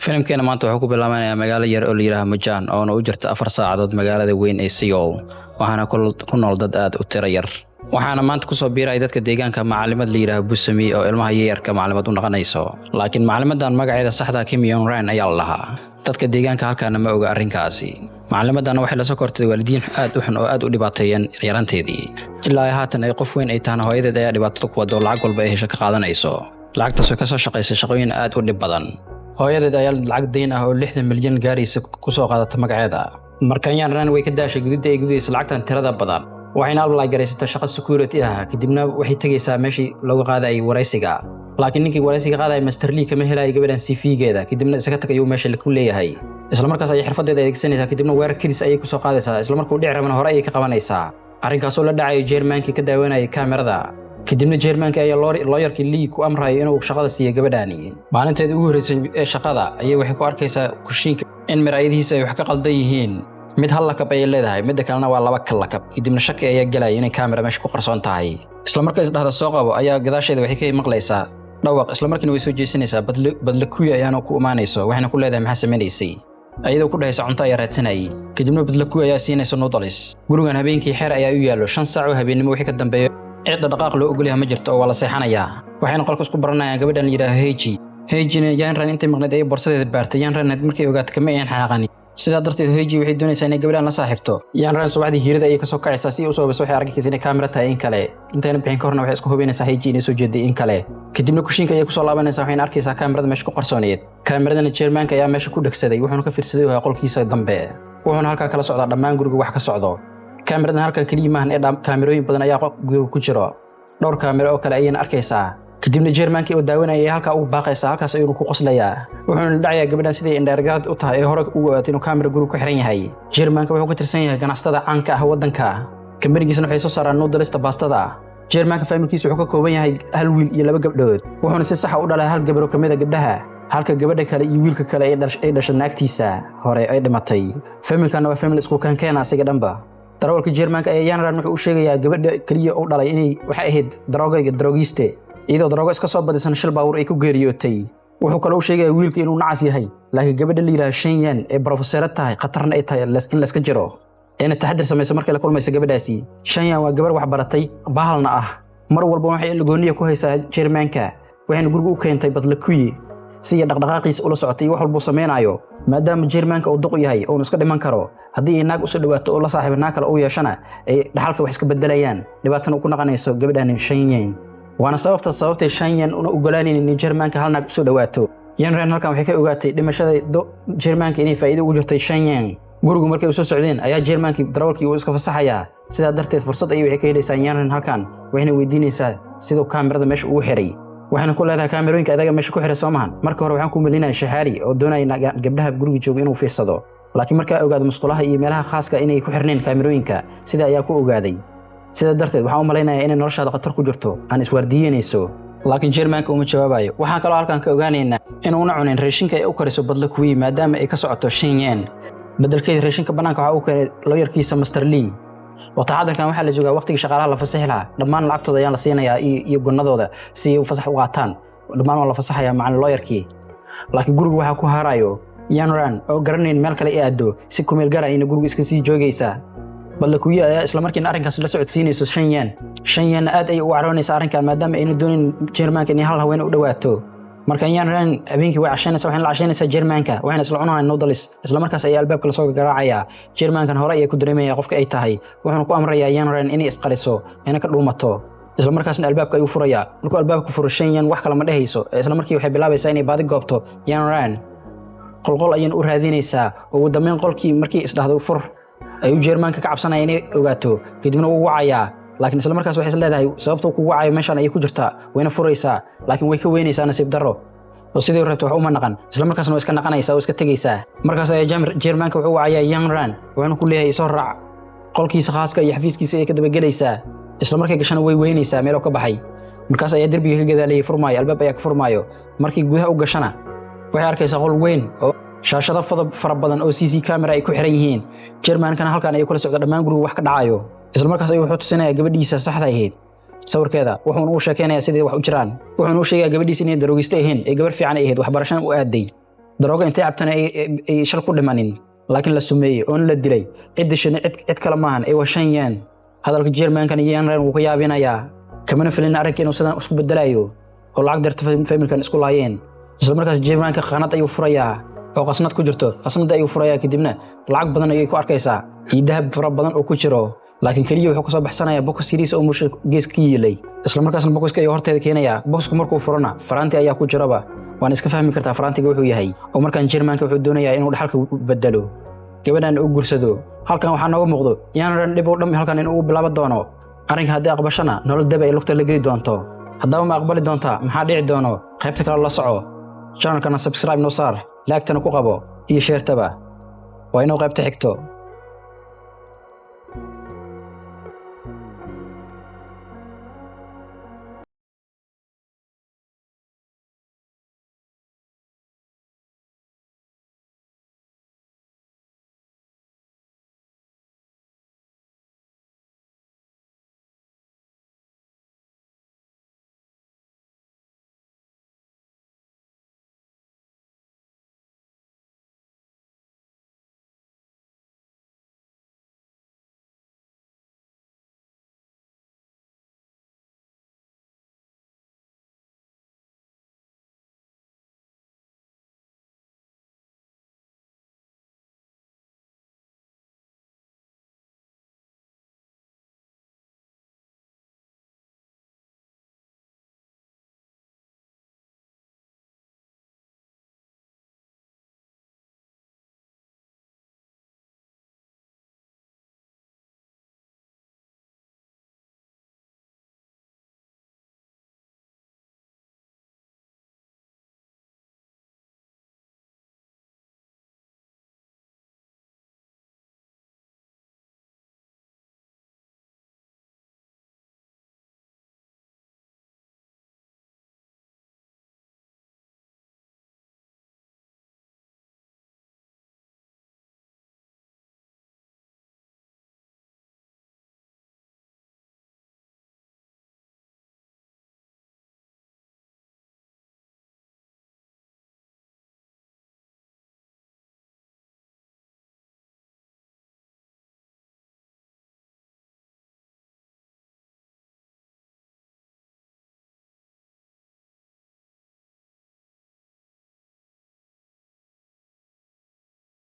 filimkeena maanta wuxuu ku bilaabanayaa magaalo yar oo la yiraahdo Mujaan oo u jirta 4 saacadood magaalada weyn ee Seoul waxaana ku nool dad aad u tiro yar waxaana maanta ku soo biiray dadka deegaanka macallimad la yiraahdo Busami oo ilmaha yarka macallimad u noqonayso laakiin macallimadan magaceeda saxda Kim Young Ran ayaa lahaa dadka deegaanka halkaana ma oga arrinkaasi macallimadan waxay la soo kortay waalidiin aad u xun oo aad u dhibaateeyeen yaranteedii ilaa haatan ay qof weyn ay taana hooyadeed ayaa dhibaato ku wado lacag walba ay hesho ka qaadanayso lacagtaas oo ka soo shaqeysay shaqooyin aad u dhib badan hooyadeed ayaa lacag deyn ah oo 60 milyan gaaraysa ku soo qaadatay magaceeda markan Young Ran way ka daashay gudida ay gudaysa lacagtan tirada badan waxayna la gareysatay shaqo security ah kadibna waxay tagaysaa meeshii lagu qaaday waraysiga laakiin ninkii waraysiga qaaday Master Lee kama helay gabadhan CV-geeda kadibna isaga tagay meesha la ku leeyahay isla markaas ay xirfadeeda adeegsanaysaa kadibna weerarkiis ay ku soo qaadaysaa isla markuu dhici rabana hore ay ka qabanaysaa arrinkaas oo la dhacay Jermankii ka daawanayay kamerada kadibna Jermankii ayaa lawyerkii Lee ku amray inuu shaqada siiyo gabadhaani maalinteeda ugu horeysay ee shaqada ayay waxay ku arkaysaa kushiinka in miraayadihiisa ay wax ka qaldan yihiin mid hal lakab ay leedahay mid kalena waa laba lakab kadibna shaki ayaa galay inay kamera meesha ku qarsoon tahay isla markaas dhahda soo qabo ayaa gadaasheeda waxay ka maqlaysaa dhawaq isla markiina way soo jeesanaysaa badla kuya ayaana ku imaanayso waxayna ku leedahay maxaa sameynaysaa ayadoo ku dhahaysa cunto ay raadsanay kadibna badla kuya ayaa siinaysa noodles gurigan habeenkii xeer ayaa u yaalo 5 saac oo habeenimo wixii ka dambeeyo cid dhaqaaq loo ogol yahay ma jirto oo wala seexanayaa waxayna qolka isku baranayaan gabadhan yiraahdo Heiji Young Ran intay maqnayd ay borsadeeda baartay Young Ran markay ogaatay kama aan xanaaqani sida darteed Heiji waxay doonaysaa inay gabadhan la saaxiibto Young Ran subaxdii hiirada ay ka soo kacaysaa si uu soo basoo waxay aragtay inay kamera tahay in kale intayna bixin ka horna waxay isku hubinaysaa Heiji inay soo jeeday in kale kadibna kushiinka ay ku soo laabanaysaa waxayna arkaysaa kamerada meesha ku qarsooneed kameradana Jermanka ayaa meesha ku dhagsaday wuxuuna ka fiirsaday qolkiisa dambe wuxuuna halka kala socdaa dhammaan guriga wax ka socdo kameradan halka kaliya maahan ee kaamirooyin badan ayaa guriga ku jiro dhowr kaamiro oo kale ayayna arkaysaa kadibna Jermankii oo daawanayay halka uu baaqaysaa halkaas ayuu ku qoslayaa wuxuuna dhacayaa gabadhan sidii indhaargaad u tahay ee hore ugu ogaatay inuu kaamiro guriga ku xiran yahay Jermanka wuxuu ka tirsan yahay ganacsatada caanka ah wadanka kamarigiisana waxay soo saaraan noodlista baastada Jermanka familkiisu wuxuu ka kooban yahay hal wiil iyo 2 gabdhood wuxuuna si sax ah u dhalay hal gabar oo kamid ah gabdhaha halka gabadha kale iyo wiilka kale ay dhashay naagtiisa hore ay dhimatay familkana waa family isku kankeena asiga dhanba darawalka Jermanka ayaa Young Ran wuxuu u sheegayaa gabadha kaliya oo dhalay inay waxay ahayd droogiste iyadoo droogo iska soo badisan shil baawur ay ku geeriyootay wuxuu kale u sheegayaa wiilka inuu nacas yahay laakiin gabadha la yiraahdo Shen Yan ee professorad tahay qatarna ay tahay in la iska jiro inay taxadir samayso markay la kulmayso gabadhaasi Shen Yan waa gabar wax baratay bahalna ah mar walba waxay lagooniya ku haysaa Jermanka waxayna guriga u keentay badla kuyi si dhaqdhaqaaqiisa ula socotay wax walba sameeynaayo maadaama Jermanka uu duq yahay oo iska dhiman karo hadii naag u soo dhawaato oo la saaxiibna kale uu yeeshana ay dhaxalka wax iska bedelayaan dhibaatana ku naqanayso gabadhan Shen Yan waana sababtay Shen Yan una ogolaaneen in Jermanka hal naag u soo dhawaato Young Ran halkan waxay ka ogaatay dhimashada Jermanka inay faa'iido ugu jirtay Shen Yan gurigu markay u soo socdeen ayaa Jermanka darawalkii uu iska fasaxayaa sida darteed fursad ay waxay ka helaysaa Young Ran halkan waxayna weydiinaysaa sidoo kamerada meesha ugu xiray waxaan ku leedahay kaamirooyinka adaga meesha ku xiray Soomahan marka hore waxaan ku malinayaa shahaari oo doonayna gabdhaha guriga jooga inuu fiirsado laakiin marka ogaado musqulaha iyo meelaha khaaska inay ku xirneen kaamirooyinka sida ayaa ku ogaaday sida darteed waxaan u maleynayaa inay noloshaada qatar ku jirto aan iswardiyeynayso laakiin Jermanka uma jawaabayo waxaan kale halkan ka ogaanaynaa inuu una cunin raashinka ay u kariso badla kuwi maadaama ay ka socoto Shen Yan badalkeeda raashinka banaanka waxa uu keenay lawyerkiisa Master Lee waqtigan waxa la joogaa waqtiga shaqaalaha la fasaxi lahaa dhammaan lacagtooda ayaan la siinayaa iyo gunadooda si ay u fasax u qaataan dhammaan waa la fasaxayaa macallin lawyerkii laakiin guriga waxa ku harayo Young Ran oo garanayn meel kale ay aado si ku meel gaar ah in guriga iska sii joogaysa badla kuya ayaa isla markiina arrinkaas la socodsiinayso Shen Yan aad ay u caroonaysaa arrinkan maadaama ayna doonin Jermanka in hal haween u dhawaato marka Young Ran habeenkii way cashaynaysaa waxayna la cashaynaysaa Jermanka waxayna isla cunayaan noodles isla markaas ay albaabka la soo garaacaya Jermankan hore ay ku dareemayaan qofka ay tahay wuxuuna ku amrayaa Young Ran inay isqariso inay ka dhuumato isla markaasna albaabka ay u furayaa markuu albaabka furo Shen Yan wax kale ma dhahayso isla markii waxay bilaabaysaa inay baadi goobto Young Ran qolqol ayaan u raadinaysaa ugu dambeyn qolkii markii isdhaxdo fur ay u Jermanka ka cabsanaya inay ogaato kadibna uu wacayaa laakiin isla markaas waxay leedahay sababta uu ku wacayo meeshan ay ku jirtaa wayna furaysaa laakiin way ka weynaysaa nasiib darro oo sidii rabto wax uma naqan isla markaasna way iska naqanaysaa oo iska tagaysaa markaas ay Jermanka wuxuu wacayaa Young Ran wuxuuna ku leeyahay soo raac qolkiisa khaaska iyo xafiiskiisa ay ka daba galaysaa isla markay gashana way weynaysaa meel ka baxay markaas ay darbiga ka gadaalay furmaayo albaab ayaa ka furmaayo markii gudaha u gashana waxay arkaysaa qol weyn oo shaashado fara badan oo CC camera ay ku xiran yihiin Jermankana halkan ay kula socdo dhammaan guriga wax ka dhacayo isla markaas ay wuxuu tusinayaa gabadhiisa saxda ahayd sawirkeeda wuxuuna u sheekaynayaa sidii wax u jiraan wuxuuna u sheegayaa gabadhiisa inay daroogiste ahayn ee gabar fiican ay ahayd waxbarashada u aaday darooga intay cabtana ay shal ku dhimanin laakiin la sumeeyay oo la dilay cid kale maahan ay washanyaan hadalka German-kan iyo Yanran uu ka yaabinayaa kamana filin arrinka inuu sidan isku bedelayo oo lacag darta familkan isku laayeen isla markaas German-ka qanad ayuu furayaa oo qasnad ku jirto qasnada ayuu furayaa kadibna lacag badan ayay ku arkaysaa iyo dahab fara badan oo ku jiro laakiin kaliya wuxuu ka soo baxsanayaa box series oo mush gees ka yeelay isla markaasna boxka ay horteeda keenaya boxku markuu furana Faranti ayaa ku jiraba waan iska fahmi kartaa Farantiga wuxuu yahay oo markaan German-ka wuxuu doonayaa inuu dhaxalka bedelo gabadhan uu guursado halkan waxa nooga muuqdo Yanran dib u dham halkan inuu bilaabo doono arrinka haddii aqbashana nolol daba ay lugta la geli doonto haddaba ma aqbali doonta maxaa dhici doono qaybta kale la soco channelkana subscribe noo saar like-tana ku qabo iyo share-taba waa inuu qaybta xigto